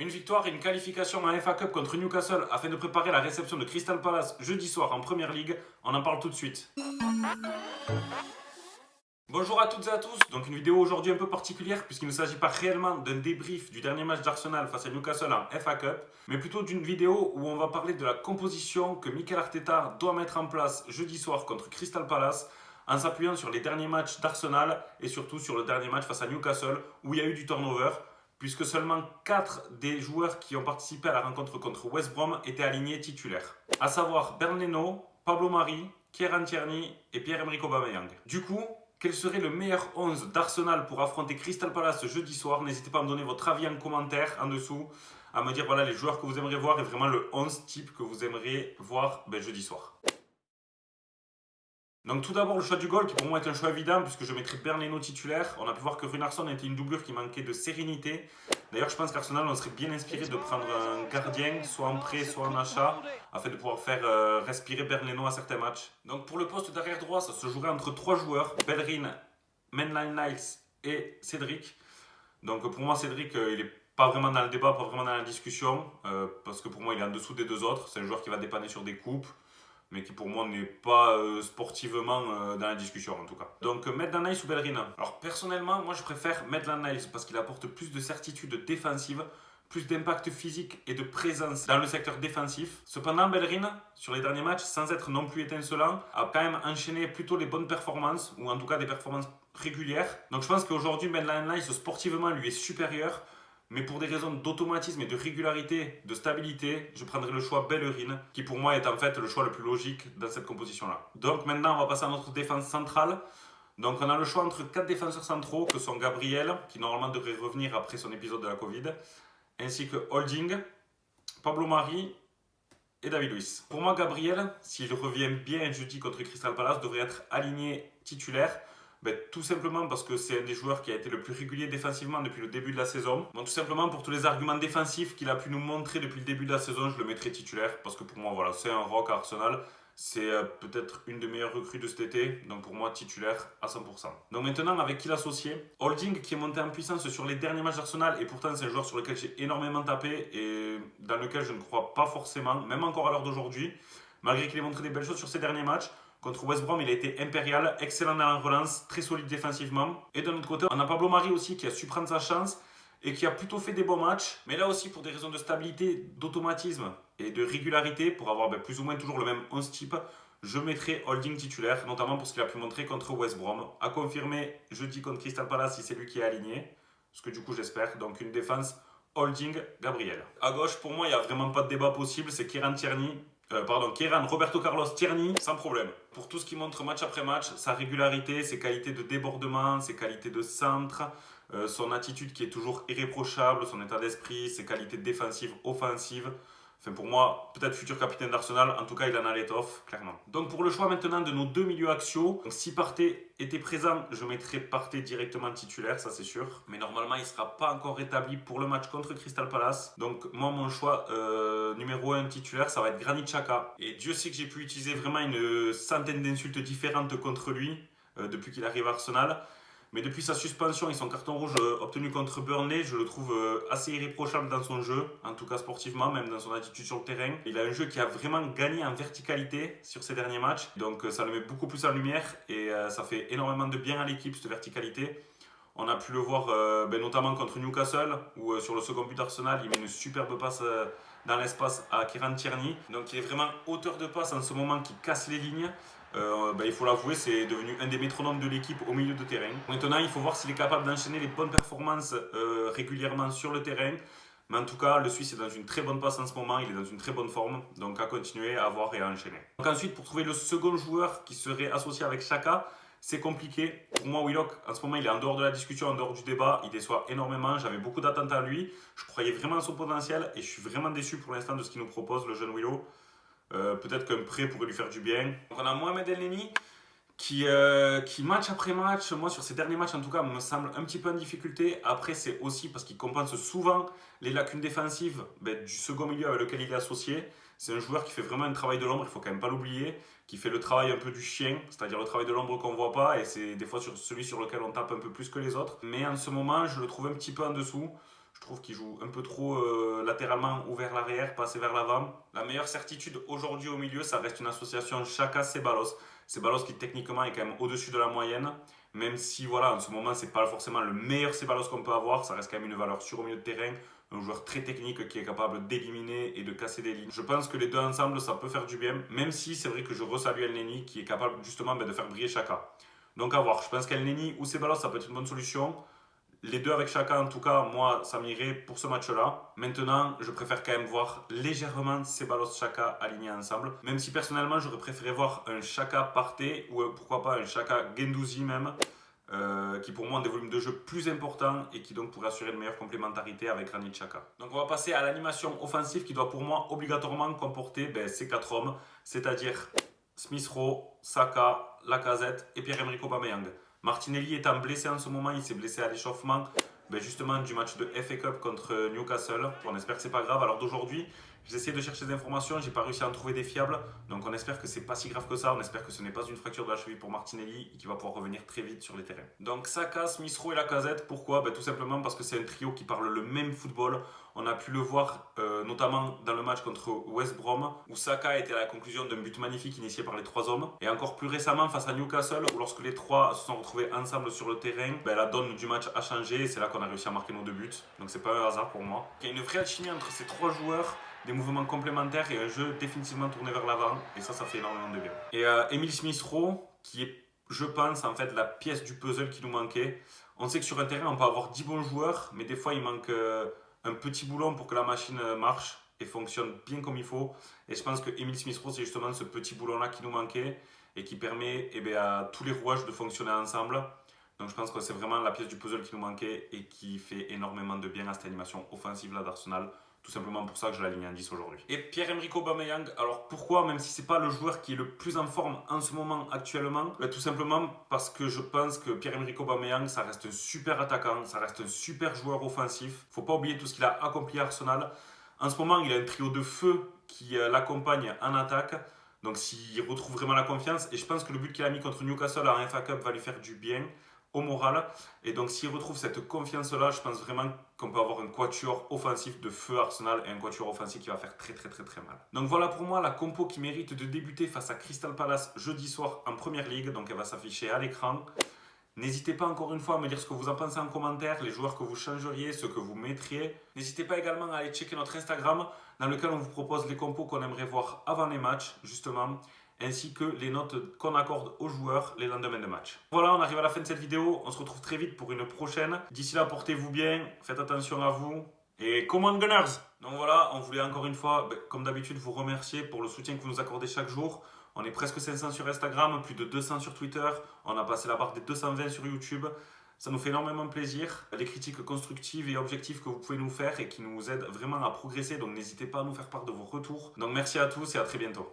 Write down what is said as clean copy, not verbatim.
Une victoire et une qualification en FA Cup contre Newcastle afin de préparer la réception de Crystal Palace jeudi soir en Premier League. On en parle tout de suite. Bonjour à toutes et à tous, donc une vidéo aujourd'hui un peu particulière puisqu'il ne s'agit pas réellement d'un débrief du dernier match d'Arsenal face à Newcastle en FA Cup, mais plutôt d'une vidéo où on va parler de la composition que Mikel Arteta doit mettre en place jeudi soir contre Crystal Palace en s'appuyant sur les derniers matchs d'Arsenal et surtout sur le dernier match face à Newcastle où il y a eu du turnover puisque seulement 4 des joueurs qui ont participé à la rencontre contre West Brom étaient alignés titulaires, à savoir Bernd Leno, Pablo Mari, Kieran Tierney et Pierre-Emerick Aubameyang. Du coup, quel serait le meilleur 11 d'Arsenal pour affronter Crystal Palace jeudi soir? N'hésitez pas à me donner votre avis en commentaire en dessous, à me dire voilà les joueurs que vous aimeriez voir et vraiment le 11 type que vous aimeriez voir jeudi soir. Donc tout d'abord le choix du goal qui pour moi est un choix évident puisque je mettrai Bernd Leno titulaire. On a pu voir que Runarsson était une doublure qui manquait de sérénité. D'ailleurs je pense qu'Arsenal on serait bien inspiré de prendre un gardien soit en prêt soit en achat afin de pouvoir faire respirer Bernd Leno à certains matchs. Donc pour le poste d'arrière droit ça se jouerait entre 3 joueurs, Bellerin, Maitland-Niles et Cédric. Donc pour moi Cédric il est pas vraiment dans le débat, pas vraiment dans la discussion parce que pour moi il est en dessous des deux autres. C'est un joueur qui va dépanner sur des coupes mais qui pour moi n'est pas sportivement dans la discussion en tout cas. Donc Maitland-Niles ou Bellerin? Alors personnellement, moi je préfère Maitland-Niles parce qu'il apporte plus de certitude défensive, plus d'impact physique et de présence dans le secteur défensif. Cependant, Bellerin, sur les derniers matchs, sans être non plus étincelant, a quand même enchaîné plutôt les bonnes performances, ou en tout cas des performances régulières. Donc je pense qu'aujourd'hui, Maitland-Niles sportivement lui est supérieur. Mais pour des raisons d'automatisme et de régularité, de stabilité, je prendrai le choix Bellerin, qui pour moi est en fait le choix le plus logique dans cette composition-là. Donc maintenant, on va passer à notre défense centrale. Donc on a le choix entre 4 défenseurs centraux, que sont Gabriel, qui normalement devrait revenir après son épisode de la Covid, ainsi que Holding, Pablo Mari et David Luiz. Pour moi, Gabriel, s'il revient bien jeudi contre Crystal Palace, devrait être aligné titulaire. Tout simplement parce que c'est un des joueurs qui a été le plus régulier défensivement depuis le début de la saison. Donc tout simplement pour tous les arguments défensifs qu'il a pu nous montrer depuis le début de la saison, je le mettrai titulaire parce que pour moi voilà, c'est un rock à Arsenal. C'est peut-être une des meilleures recrues de cet été, donc pour moi titulaire à 100%. Donc maintenant avec qui l'associer? Holding qui est monté en puissance sur les derniers matchs d'Arsenal et pourtant c'est un joueur sur lequel j'ai énormément tapé et dans lequel je ne crois pas forcément, même encore à l'heure d'aujourd'hui, malgré qu'il ait montré des belles choses sur ces derniers matchs. Contre West Brom, il a été impérial, excellent dans la relance, très solide défensivement. Et de l'autre côté, on a Pablo Mari aussi qui a su prendre sa chance et qui a plutôt fait des bons matchs. Mais là aussi, pour des raisons de stabilité, d'automatisme et de régularité, pour avoir plus ou moins toujours le même 11 type, je mettrai Holding titulaire, notamment pour ce qu'il a pu montrer contre West Brom. À confirmer jeudi contre Crystal Palace si c'est lui qui est aligné, ce que du coup j'espère. Donc une défense Holding, Gabriel. À gauche, pour moi, il n'y a vraiment pas de débat possible, c'est Kieran Tierney. Kieran Roberto Carlos Tierney, sans problème. Pour tout ce qui montre match après match, sa régularité, ses qualités de débordement, ses qualités de centre, son attitude qui est toujours irréprochable, son état d'esprit, ses qualités défensives, offensives. Enfin pour moi, peut-être futur capitaine d'Arsenal, en tout cas il en a l'étoffe, clairement. Donc pour le choix maintenant de nos deux milieux axiaux, donc si Partey était présent, je mettrais Partey directement titulaire, ça c'est sûr. Mais normalement il ne sera pas encore rétabli pour le match contre Crystal Palace. Donc moi mon choix numéro 1 titulaire, ça va être Granit Xhaka. Et Dieu sait que j'ai pu utiliser vraiment une centaine d'insultes différentes contre lui depuis qu'il arrive à Arsenal. Mais depuis sa suspension et son carton rouge obtenu contre Burnley, je le trouve assez irréprochable dans son jeu, en tout cas sportivement, même dans son attitude sur le terrain. Il a un jeu qui a vraiment gagné en verticalité sur ses derniers matchs, donc ça le met beaucoup plus en lumière et ça fait énormément de bien à l'équipe, cette verticalité. On a pu le voir notamment contre Newcastle, où sur le second but d'Arsenal, il met une superbe passe dans l'espace à Kieran Tierney. Donc il est vraiment auteur de passe en ce moment qui casse les lignes. Il faut l'avouer, c'est devenu un des métronomes de l'équipe au milieu de terrain. Maintenant, il faut voir s'il est capable d'enchaîner les bonnes performances régulièrement sur le terrain. Mais en tout cas, le Suisse est dans une très bonne passe en ce moment, il est dans une très bonne forme. Donc à continuer, à voir et à enchaîner. Donc ensuite, pour trouver le second joueur qui serait associé avec Xhaka, c'est compliqué. Pour moi, Willock, en ce moment, il est en dehors de la discussion, en dehors du débat. Il déçoit énormément. J'avais beaucoup d'attentes à lui. Je croyais vraiment à son potentiel et je suis vraiment déçu pour l'instant de ce qu'il nous propose, le jeune Willow. Peut-être qu'un prêt pourrait lui faire du bien. Donc on a Mohamed Elneny qui match après match, moi sur ces derniers matchs en tout cas, me semble un petit peu en difficulté. Après c'est aussi parce qu'il compense souvent les lacunes défensives du second milieu avec lequel il est associé. C'est un joueur qui fait vraiment un travail de l'ombre, il faut quand même pas l'oublier, qui fait le travail un peu du chien, c'est-à-dire le travail de l'ombre qu'on voit pas et c'est des fois celui sur lequel on tape un peu plus que les autres. Mais en ce moment je le trouve un petit peu en dessous. Je trouve qu'il joue un peu trop latéralement ou vers l'arrière, pas assez vers l'avant. La meilleure certitude aujourd'hui au milieu, ça reste une association Xhaka-Ceballos. Ceballos qui techniquement est quand même au-dessus de la moyenne. Même si voilà, en ce moment, c'est pas forcément le meilleur Ceballos qu'on peut avoir. Ça reste quand même une valeur sûre au milieu de terrain. Un joueur très technique qui est capable d'éliminer et de casser des lignes. Je pense que les deux ensemble, ça peut faire du bien. Même si c'est vrai que je resalue El Neni qui est capable justement de faire briller Xhaka. Donc à voir. Je pense qu'El Neni ou Ceballos, ça peut être une bonne solution. Les deux avec chacun, en tout cas, moi, ça m'irait pour ce match-là. Maintenant, je préfère quand même voir légèrement Ceballos-Chaka alignés ensemble. Même si personnellement, j'aurais préféré voir un Chaka Partey ou pourquoi pas un Chaka Guendouzi même. Qui pour moi ont des volumes de jeu plus importants et qui donc pourraient assurer une meilleure complémentarité avec Granit Xhaka. Donc on va passer à l'animation offensive qui doit pour moi obligatoirement comporter ces 4 hommes, c'est-à-dire Smith Rowe, Saka, Lacazette et Pierre-Emerick Aubameyang. Martinelli étant blessé en ce moment, il s'est blessé à l'échauffement justement du match de FA Cup contre Newcastle. On espère que c'est pas grave. Alors d'aujourd'hui, j'ai essayé de chercher des informations, j'ai pas réussi à en trouver des fiables. Donc on espère que c'est pas si grave que ça. On espère que ce n'est pas une fracture de la cheville pour Martinelli et qu'il va pouvoir revenir très vite sur les terrains. Donc Saka, Smith Rowe et Lacazette, pourquoi Tout simplement parce que c'est un trio qui parle le même football. On a pu le voir notamment dans le match contre West Brom où Saka était à la conclusion d'un but magnifique initié par les 3 hommes. Et encore plus récemment face à Newcastle où lorsque les 3 se sont retrouvés ensemble sur le terrain, la donne du match a changé et c'est là qu'on a réussi à marquer nos 2 buts. Donc c'est pas un hasard pour moi. Il y a une vraie alchimie entre ces 3 joueurs, des mouvements complémentaires et un jeu définitivement tourné vers l'avant. Et ça fait énormément de bien. Et Emile Smith Rowe qui est, je pense, en fait la pièce du puzzle qui nous manquait. On sait que sur un terrain on peut avoir 10 bons joueurs mais des fois il manque un petit boulon pour que la machine marche et fonctionne bien comme il faut. Et je pense que Emile Smith Rowe, c'est justement ce petit boulon-là qui nous manquait et qui permet à tous les rouages de fonctionner ensemble. Donc je pense que c'est vraiment la pièce du puzzle qui nous manquait et qui fait énormément de bien à cette animation offensive-là d'Arsenal. Tout simplement pour ça que je l'aligne en 10 aujourd'hui. Et Pierre-Emerick Aubameyang, alors pourquoi, même si c'est pas le joueur qui est le plus en forme en ce moment actuellement, tout simplement parce que je pense que Pierre-Emerick Aubameyang, ça reste un super attaquant, ça reste un super joueur offensif. Faut pas oublier tout ce qu'il a accompli à Arsenal. En ce moment, il a un trio de feu qui l'accompagne en attaque. Donc s'il retrouve vraiment la confiance, et je pense que le but qu'il a mis contre Newcastle en FA Cup va lui faire du bien au moral. Et donc s'il retrouve cette confiance-là, je pense vraiment qu'on peut avoir un quatuor offensif de feu Arsenal et un quatuor offensif qui va faire très mal. Donc voilà pour moi la compo qui mérite de débuter face à Crystal Palace jeudi soir en Première Ligue. Donc elle va s'afficher à l'écran. N'hésitez pas encore une fois à me dire ce que vous en pensez en commentaire, les joueurs que vous changeriez, ceux que vous mettriez. N'hésitez pas également à aller checker notre Instagram dans lequel on vous propose les compos qu'on aimerait voir avant les matchs, justement, ainsi que les notes qu'on accorde aux joueurs les lendemains de match. Voilà, on arrive à la fin de cette vidéo. On se retrouve très vite pour une prochaine. D'ici là, portez-vous bien, faites attention à vous et come on Gunners! Donc voilà, on voulait encore une fois, comme d'habitude, vous remercier pour le soutien que vous nous accordez chaque jour. On est presque 500 sur Instagram, plus de 200 sur Twitter. On a passé la barre des 220 sur YouTube. Ça nous fait énormément plaisir. Les critiques constructives et objectives que vous pouvez nous faire et qui nous aident vraiment à progresser. Donc n'hésitez pas à nous faire part de vos retours. Donc merci à tous et à très bientôt.